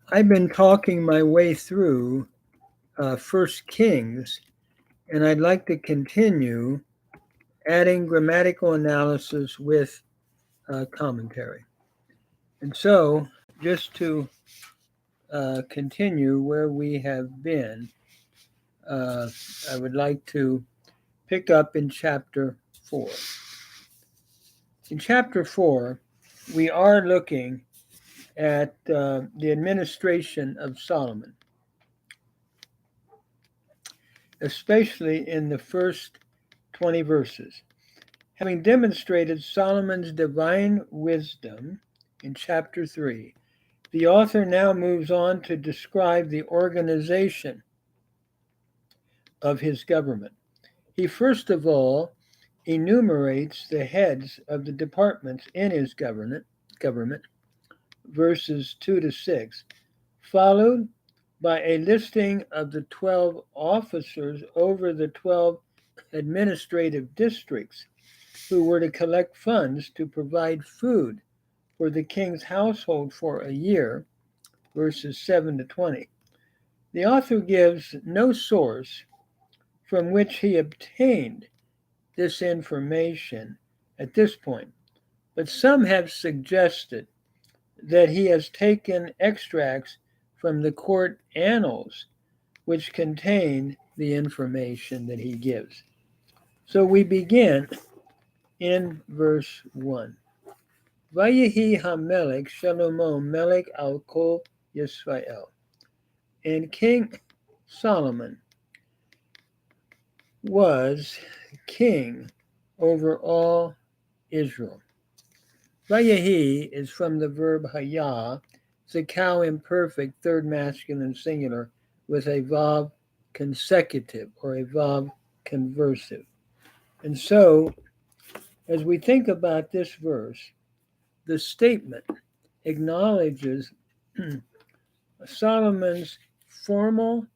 I've been talking my way through First Kings, and I'd like to continue adding grammatical analysis with commentary. And so, just to continue where we have been, uh, I would like to pick up in chapter 4. In chapter 4, we are looking at the administration of Solomon, especially in the first 20 verses. Having demonstrated Solomon's divine wisdom in chapter 3, the author now moves on to describe the organization of his government. He first of all enumerates the heads of the departments in his government, verses 2 to 6, followed by a listing of the 12 officers over the 12 administrative districts who were to collect funds to provide food for the king's household for a year, verses 7 to 20. The author gives no source from which he obtained this information at this point, but some have suggested that he has taken extracts from the court annals which contain the information that he gives. So we begin in verse 1. Vayehi HaMelech Shalomo Melech al Kol Yisrael. And King Solomon was king over all Israel. Vayehi is from the verb hayah. It's a cow imperfect, third masculine singular, with a vav consecutive or a vav conversive. And so, as we think about this verse, the statement acknowledges Solomon's formal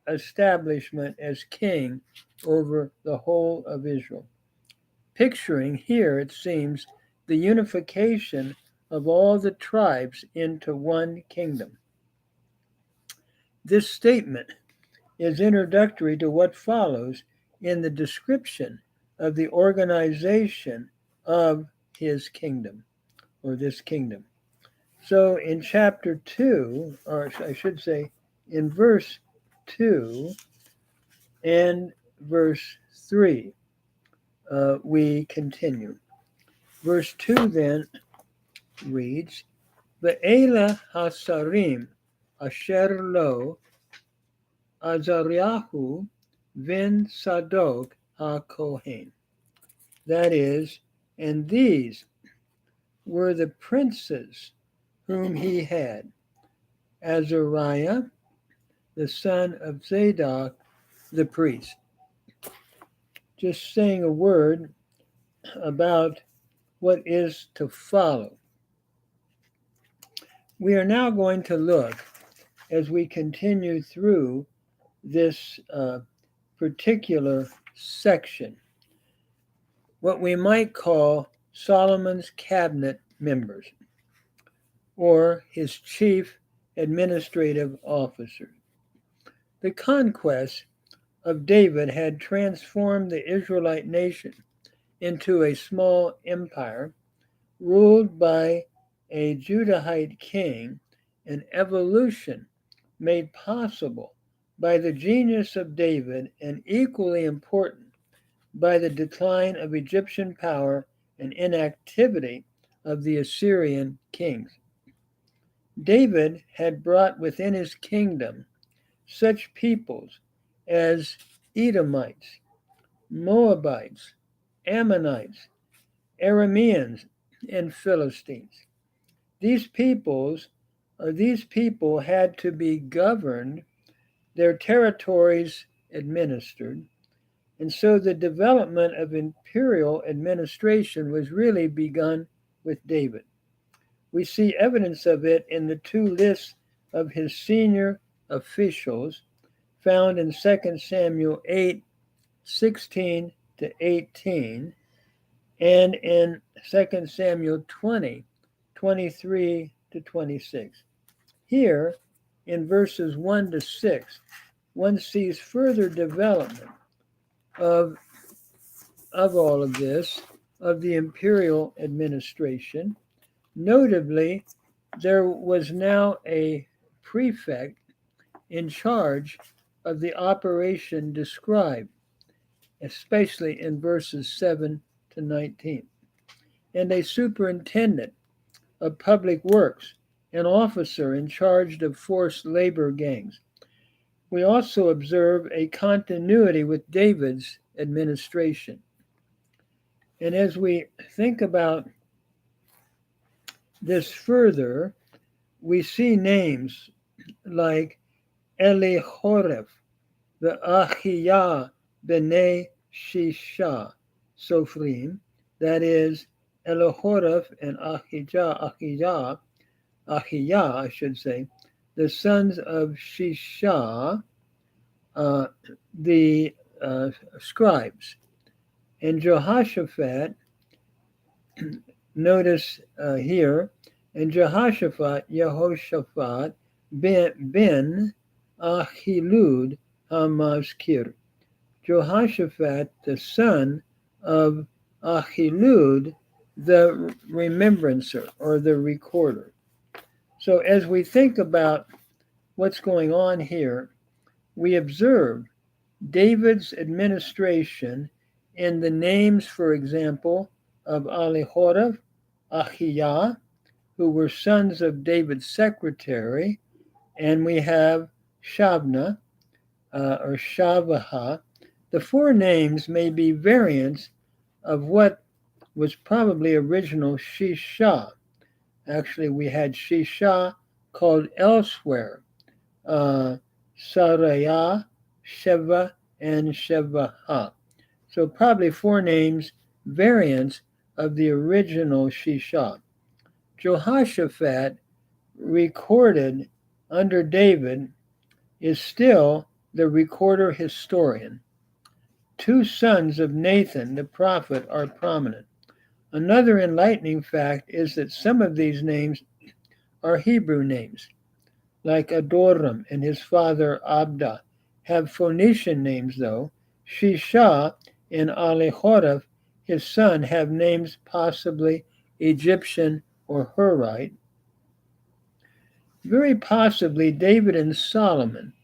establishment as king over the whole of Israel. Picturing here, it seems, the unification of all the tribes into one kingdom. This statement is introductory to what follows in the description of the organization of his kingdom, or this kingdom. So in chapter 2, or I should say in verse 2 and verse 3, we continue. Verse 2 then reads, Ve'ela hasarim asher lo Azariahu ben Sadok ha-Kohen. That is, and these were the princes whom he had, Azariah, the son of Zadok, the priest. Just saying a word about what is to follow. We are now going to look, as we continue through this particular section, what we might call Solomon's cabinet members, or his chief administrative officers. The conquest of David had transformed the Israelite nation into a small empire ruled by a Judahite king, an evolution made possible by the genius of David and equally important by the decline of Egyptian power and inactivity of the Assyrian kings. David had brought within his kingdom such peoples as Edomites, Moabites, Ammonites, Arameans, and Philistines. These people had to be governed, their territories administered, and so the development of imperial administration was really begun with David. We see evidence of it in the two lists of his senior officials found in 2 Samuel 8:16 to 18, and in 2 Samuel 20, 23 to 26. Here, in verses 1 to 6, one sees further development of, of all of this, of the imperial administration. Notably, there was now a prefect in charge of the operation described, especially in verses 7 to 19, and a superintendent of public works, an officer in charge of forced labor gangs. We also observe a continuity with David's administration. And as we think about this further, we see names like Elihoreph, the Achiyah B'nai Shisha Sophrim, that is, Elihoreph and Achiyah, I should say, the sons of Shisha, the scribes. And Jehoshaphat, notice here, and Jehoshaphat ben Ahilud Hamazkir. Jehoshaphat, the son of Ahilud, the remembrancer or the recorder. So as we think about what's going on here, we observe David's administration in the names, for example, of Elihoreph, Achiyah, who were sons of David's secretary, and we have Shabna, or Shavaha. The four names may be variants of what was probably original Shisha. Actually, we had Shisha called elsewhere, Saraya, Sheva, and Shevaha. So probably four names, variants of the original Shisha. Jehoshaphat, recorded under David, is still the recorder historian. Two sons of Nathan, the prophet, are prominent. Another enlightening fact is that some of these names are Hebrew names, like Adoram and his father Abda, have Phoenician names, though. Shisha and Elihoreph, his son, have names possibly Egyptian or Hurite. Very possibly David and Solomon,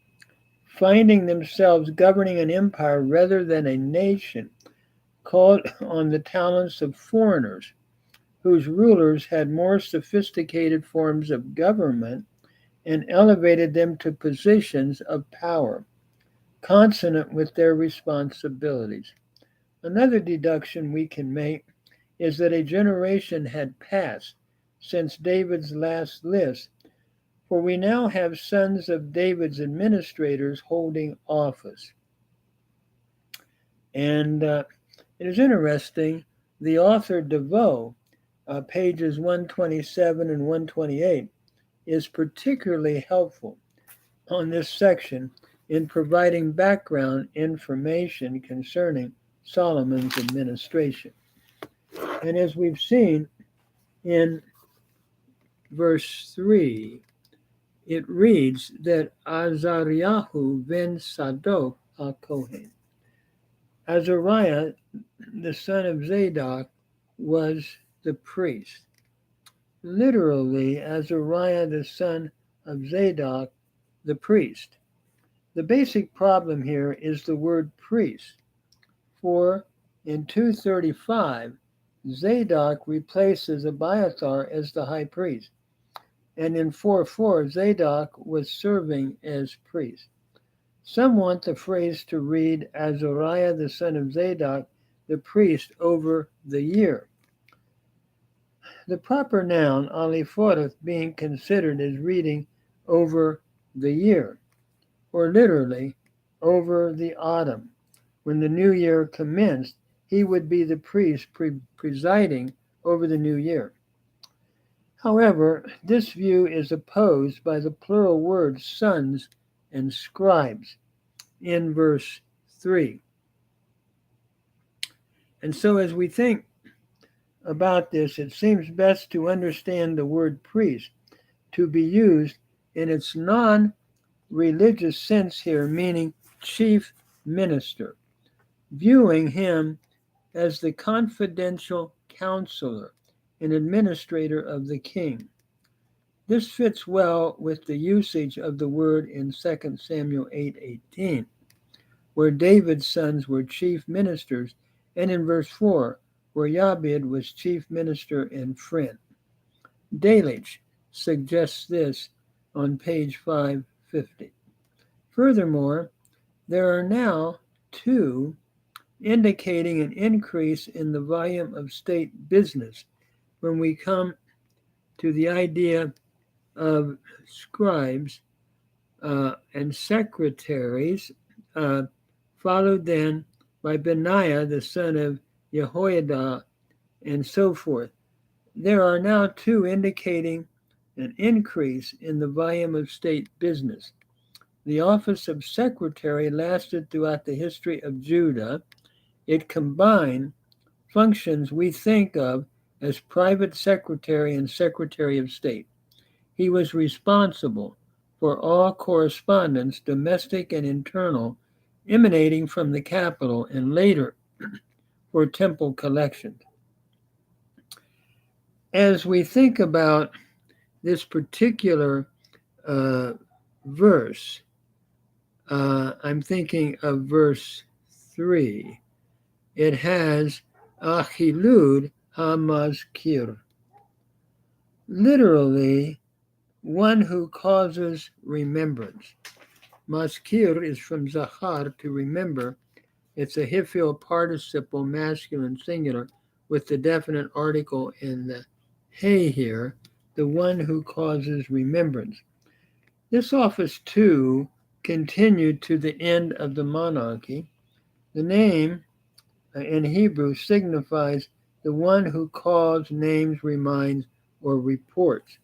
finding themselves governing an empire rather than a nation, called on the talents of foreigners, whose rulers had more sophisticated forms of government and elevated them to positions of power, consonant with their responsibilities. Another deduction we can make is that a generation had passed since David's last list, for we now have sons of David's administrators holding office. And it is interesting, the author DeVoe, pages 127 and 128, is particularly helpful on this section in providing background information concerning Solomon's administration. And as we've seen in verse 3, it reads that Azariahu ben Sadok HaKohen. Azariah, the son of Zadok, was the priest. Literally, Azariah, the son of Zadok, the priest. The basic problem here is the word priest, for in 235, Zadok replaces Abiathar as the high priest, and in 4:4, Zadok was serving as priest. Some want the phrase to read Azariah, the son of Zadok, the priest, over the year. The proper noun, Elihoreph, being considered as reading over the year, or literally over the autumn. When the new year commenced, he would be the priest presiding over the new year. However, this view is opposed by the plural words sons and scribes in verse 3. And so as we think about this, it seems best to understand the word priest to be used in its non-religious sense here, meaning chief minister, viewing him as the confidential counselor and administrator of the king. This fits well with the usage of the word in 2 Samuel 8:18, where David's sons were chief ministers, and in verse 4, where Jabid was chief minister and friend. Delitzsch suggests this on page 550. Furthermore, there are now two indicating an increase in the volume of state business when we come to the idea of scribes and secretaries, followed then by Benaiah, the son of Jehoiada, and so forth. There are now two indicating an increase in the volume of state business. The office of secretary lasted throughout the history of Judah. It combined functions we think of as private secretary and secretary of state. He was responsible for all correspondence, domestic and internal, emanating from the capital, and later for temple collections. As we think about this particular verse, I'm thinking of verse 3. It has Achilud HaMazkir, literally one who causes remembrance. Mazkir is from Zachar, to remember. It's a hifil participle, masculine singular, with the definite article in the he here, the one who causes remembrance. This office, too, continued to the end of the monarchy. The name in Hebrew signifies the one who calls, names, reminds, or reports.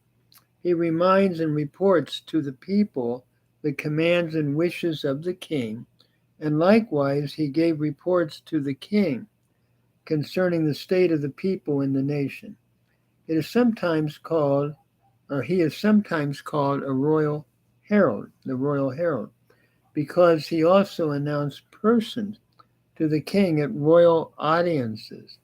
He reminds and reports to the people the commands and wishes of the king, and likewise he gave reports to the king concerning the state of the people in the nation. It is sometimes called, or he is sometimes called, a royal herald, the royal herald, because he also announced persons to the king at royal audiences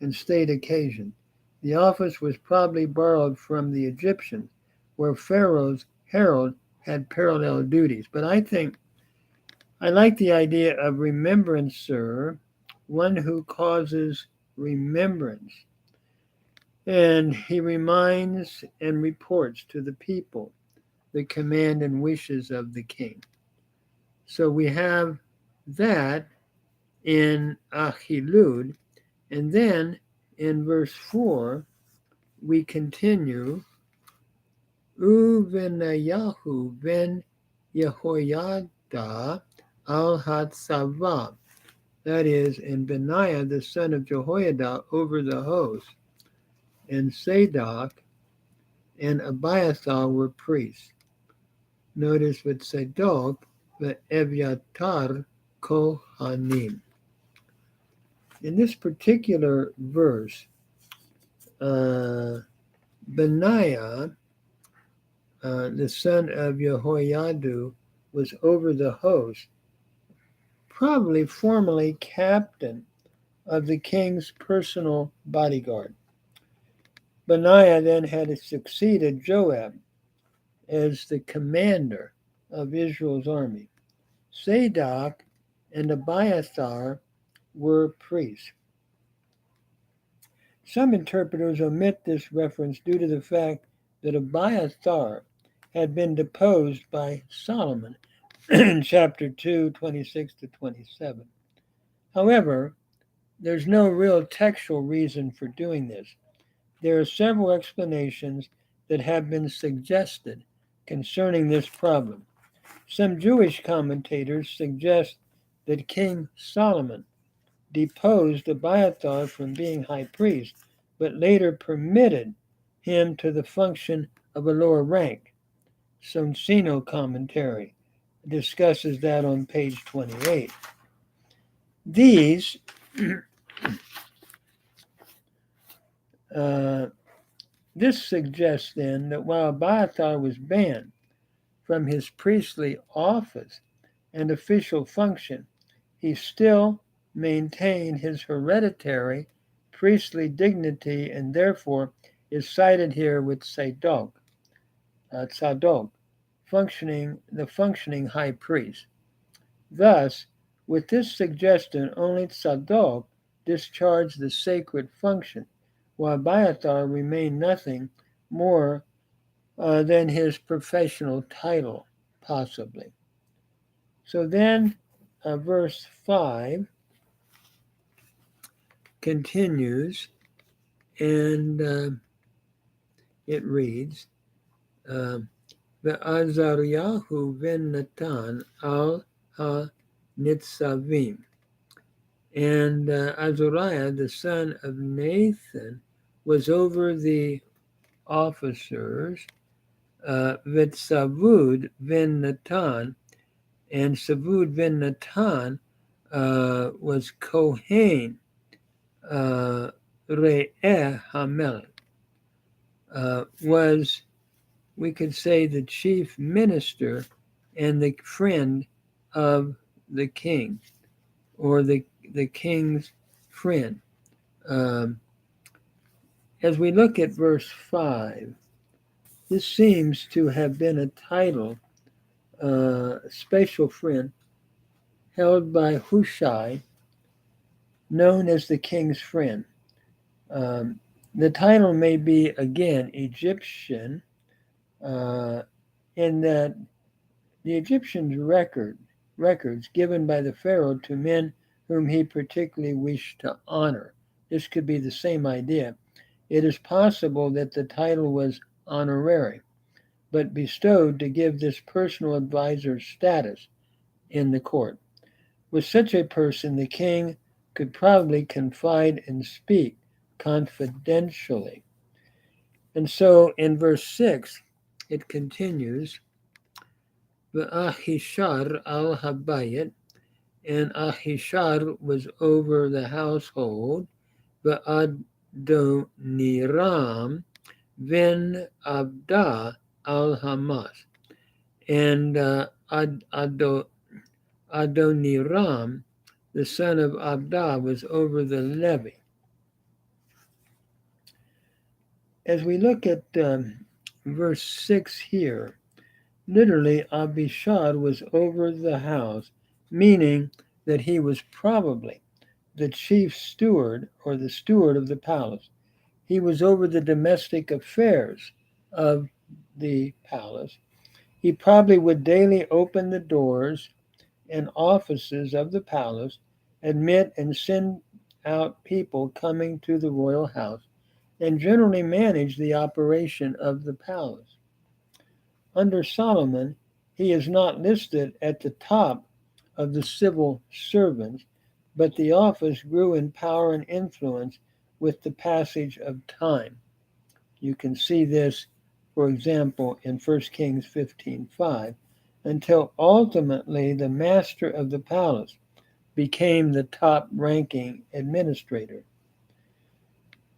and state occasions. The office was probably borrowed from the Egyptians, where Pharaoh's herald had parallel duties. But I like the idea of remembrancer, one who causes remembrance. And he reminds and reports to the people the command and wishes of the king. So we have that in Achilud. And then in verse 4, we continue, Uvenayahu ben Jehoiada al-Hatzavah. That is, in Benaiah, the son of Jehoiada, over the host, and Zadok and Abiathar were priests. Notice with Zadok, the Evyatar Kohanim. In this particular verse, Benaiah, the son of Jehoiada, was over the host, probably formerly captain of the king's personal bodyguard. Benaiah then had succeeded Joab as the commander of Israel's army. Zadok and Abiathar were priests. Some interpreters omit this reference due to the fact that Abiathar had been deposed by Solomon in chapter 2, 26 to 27. However, there's no real textual reason for doing this. There are several explanations that have been suggested concerning this problem. Some Jewish commentators suggest that King Solomon deposed Abiathar from being high priest, but later permitted him to the function of a lower rank. Sonsino commentary discusses that on page 28. These Uh, this suggests then that while Abiathar was banned from his priestly office and official function, he still maintained his hereditary priestly dignity and therefore is cited here with Tzadok, the functioning high priest. Thus, with this suggestion, only Tzadok discharged the sacred function, while Abiathar remained nothing more than his professional title, possibly. So then, verse 5 continues, and it reads, Ve'azaryahu ben Natan al ha-nitzavim. And Azariah, the son of Nathan, was over the officers. Savud ben Natan, and Savud ben Natan was Kohen Re'eh Hamelech, was, we could say, the chief minister and the friend of the king, or the king's friend. As we look at verse 5, this seems to have been a title, special friend, held by Hushai, known as the king's friend. The title may be, again, Egyptian, in that the Egyptians' records given by the Pharaoh to men whom he particularly wished to honor. This could be the same idea. It is possible that the title was honorary, but bestowed to give this personal advisor status in the court. With such a person, the king could probably confide and speak confidentially. And so in verse 6, it continues, V'Ahishar al-Habayit, and Ahishar was over the household, V'Adoniram ben Abda al-Hamas, and Adoniram, the son of Abda, was over the levy. As we look at verse 6 here, literally, Abishad was over the house, meaning that he was probably the chief steward or the steward of the palace. He was over the domestic affairs of the palace. He probably would daily open the doors and offices of the palace, admit and send out people coming to the royal house, and generally manage the operation of the palace. Under Solomon, he is not listed at the top of the civil servants, but the office grew in power and influence with the passage of time. You can see this, for example, in 1 Kings 15:5, until ultimately the master of the palace became the top-ranking administrator.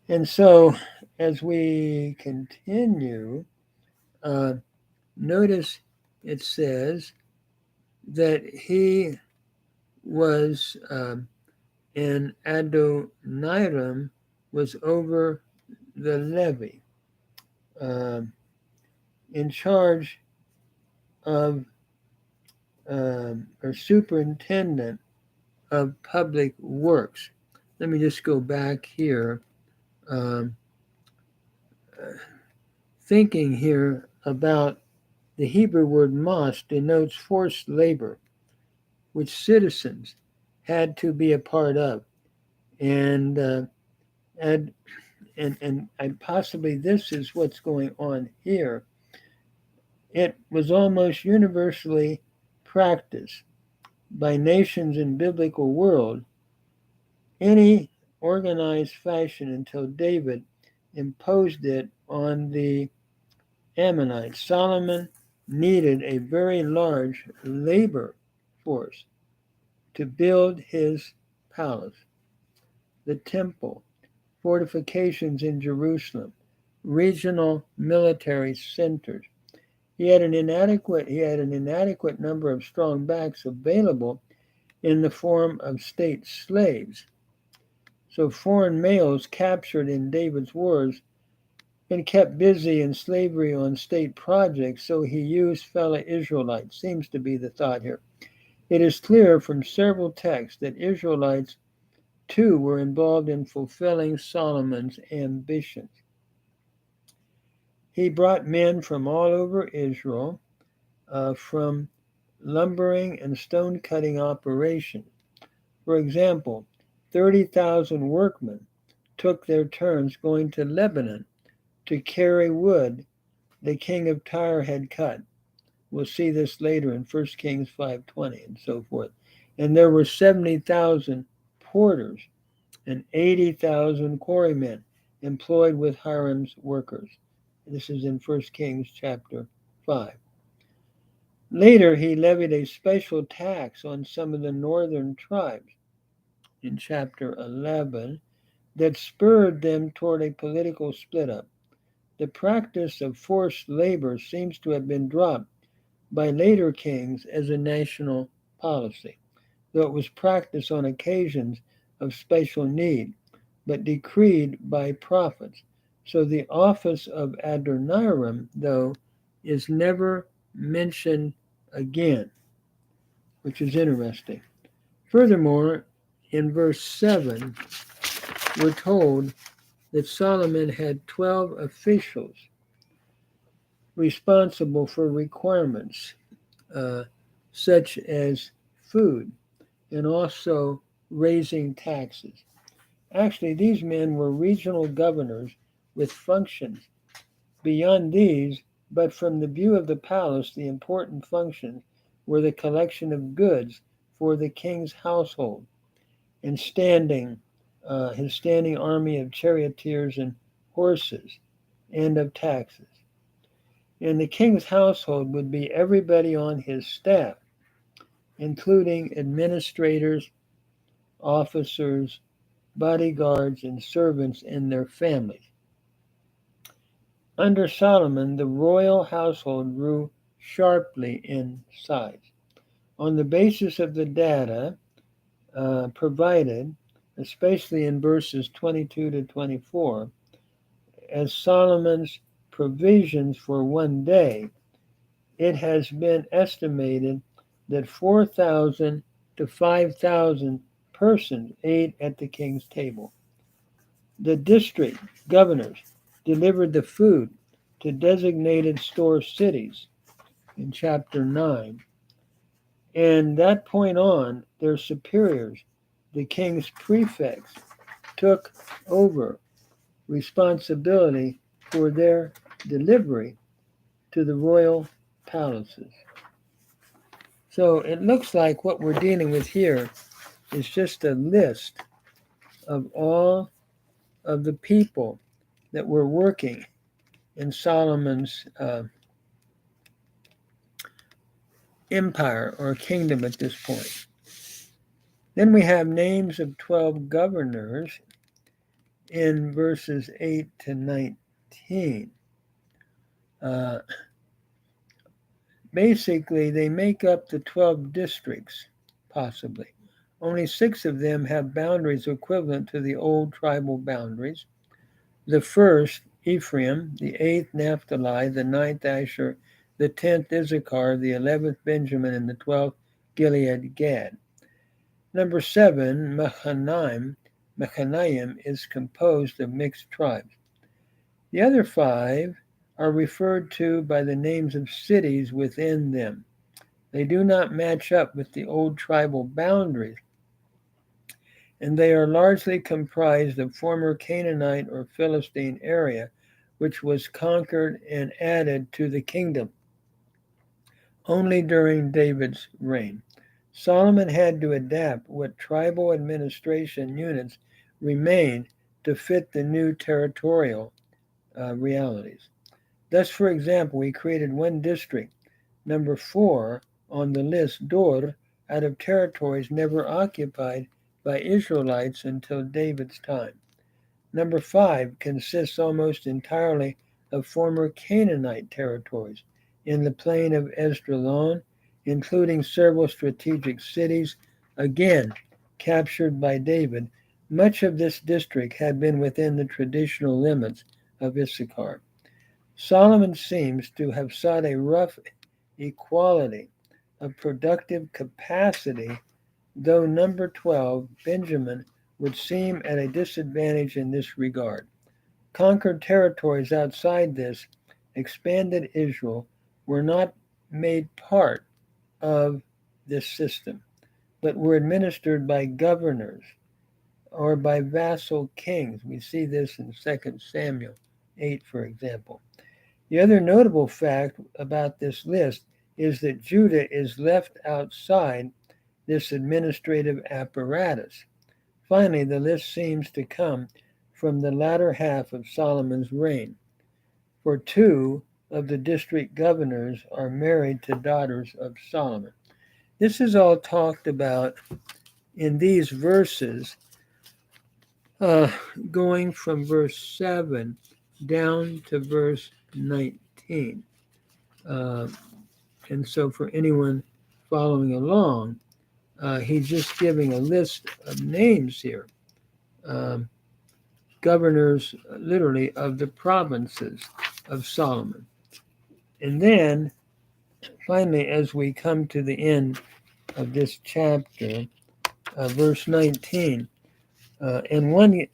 And so, as we continue, notice it says that he was, and Adoniram was over the levy, in charge of, or superintendent of public works. Let me just go back here. Thinking here about the Hebrew word mas denotes forced labor, which citizens had to be a part of, and possibly this is what's going on here. It was almost universally practiced by nations in biblical world, any organized fashion, until David imposed it on the Ammonites. Solomon needed a very large labor force to build his palace, the temple, fortifications in Jerusalem, regional military centers. He had an inadequate number of strong backs available in the form of state slaves. So foreign males captured in David's wars and kept busy in slavery on state projects, so he used fellow Israelites, seems to be the thought here. It is clear from several texts that Israelites too were involved in fulfilling Solomon's ambitions. He brought men from all over Israel, from lumbering and stone cutting operations. For example, 30,000 workmen took their turns going to Lebanon to carry wood the king of Tyre had cut. We'll see this later in 1 Kings 5:20 and so forth. And there were 70,000 porters and 80,000 quarrymen employed with Hiram's workers. This is in 1 Kings chapter 5. Later, he levied a special tax on some of the northern tribes in chapter 11 that spurred them toward a political split up. The practice of forced labor seems to have been dropped by later kings as a national policy, though it was practiced on occasions of special need, but decreed by prophets. So the office of Adoniram, though, is never mentioned again, which is interesting. Furthermore, in verse 7, we're told that Solomon had 12 officials responsible for requirements such as food and also raising taxes. Actually, these men were regional governors with functions beyond these, but from the view of the palace, the important functions were the collection of goods for the king's household and his standing army of charioteers and horses, and of taxes. And the king's household would be everybody on his staff, including administrators, officers, bodyguards, and servants and their families. Under Solomon, the royal household grew sharply in size. On the basis of the data provided, especially in verses 22 to 24, as Solomon's provisions for one day, it has been estimated that 4,000 to 5,000 persons ate at the king's table. The district governors delivered the food to designated store cities in chapter 9. And that point on, their superiors, the king's prefects, took over responsibility for their delivery to the royal palaces. So it looks like what we're dealing with here is just a list of all of the people that were working in Solomon's empire or kingdom at this point. Then we have names of 12 governors in verses 8 to 19. Basically, they make up the 12 districts, possibly. Only 6 of them have boundaries equivalent to the old tribal boundaries. The first, Ephraim, the 8th, Naphtali, the 9th, Asher, the 10th, Issachar, the 11th, Benjamin, and the 12th, Gilead, Gad. Number 7, Machanaim, is composed of mixed tribes. The other 5 are referred to by the names of cities within them. They do not match up with the old tribal boundaries, and they are largely comprised of former Canaanite or Philistine area, which was conquered and added to the kingdom only during David's reign. Solomon had to adapt what tribal administration units remained to fit the new territorial realities. Thus, for example, he created one district, number 4 on the list, Dor, out of territories never occupied by Israelites until David's time. Number 5 consists almost entirely of former Canaanite territories in the plain of Esdraelon, including several strategic cities, again captured by David. Much of this district had been within the traditional limits of Issachar. Solomon seems to have sought a rough equality of productive capacity, though number 12, Benjamin, would seem at a disadvantage in this regard. Conquered territories outside this expanded Israel were not made part of this system, but were administered by governors or by vassal kings. We see this in 2 Samuel 8, for example. The other notable fact about this list is that Judah is left outside this administrative apparatus. Finally, the list seems to come from the latter half of Solomon's reign, for 2 of the district governors are married to daughters of Solomon. This is all talked about in these verses, going from verse 7 down to verse 19. And so for anyone following along, he's just giving a list of names here. Governors, literally, of the provinces of Solomon. And then, finally, as we come to the end of this chapter, verse 19, and one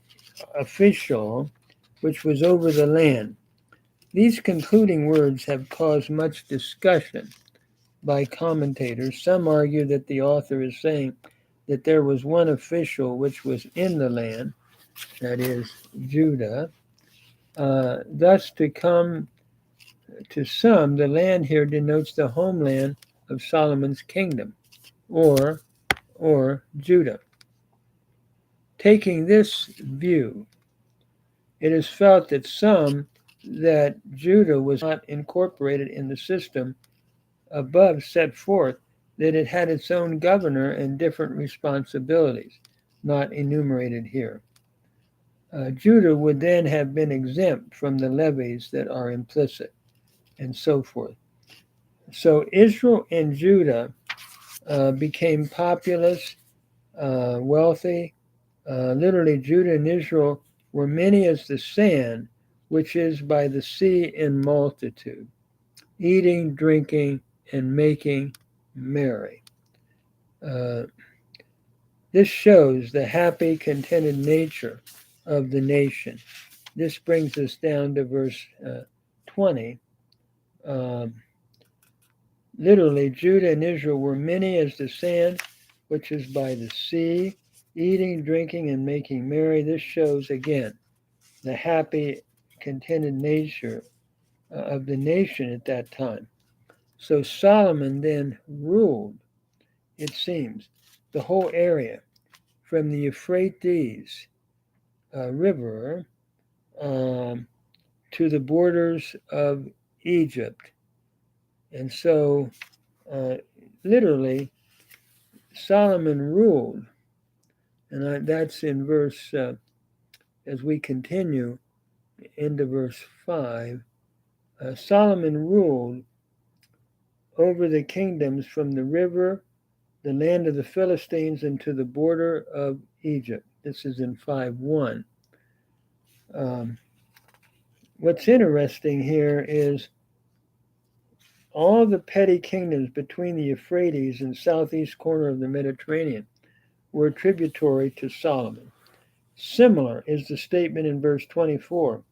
official which was over the land. These concluding words have caused much discussion by commentators. Some argue that the author is saying that there was one official which was in the land, that is, Judah. Thus, to come to some, the land here denotes the homeland of Solomon's kingdom, or Judah. Taking this view, it is felt that Judah was not incorporated in the system above set forth, that it had its own governor and different responsibilities, not enumerated here. Judah would then have been exempt from the levies that are implicit, and so forth. So Israel and Judah became populous, wealthy. Literally, Judah and Israel were many as the sand, which is by the sea in multitude, eating, drinking, and making merry. This shows the happy, contented nature of the nation. This brings us down to verse 20. Literally, Judah and Israel were many as the sand, which is by the sea, eating, drinking, and making merry. This shows, again, the happy, contented nature of the nation at that time. So Solomon then ruled, it seems, the whole area from the Euphrates River to the borders of Egypt. And so, literally, Solomon ruled, and that's in verse, as we continue into verse 5, Solomon ruled over the kingdoms from the river, the land of the Philistines, and to the border of Egypt. This is in 5:1. What's interesting here is all the petty kingdoms between the Euphrates and southeast corner of the Mediterranean were tributary to Solomon. Similar is the statement in verse 24.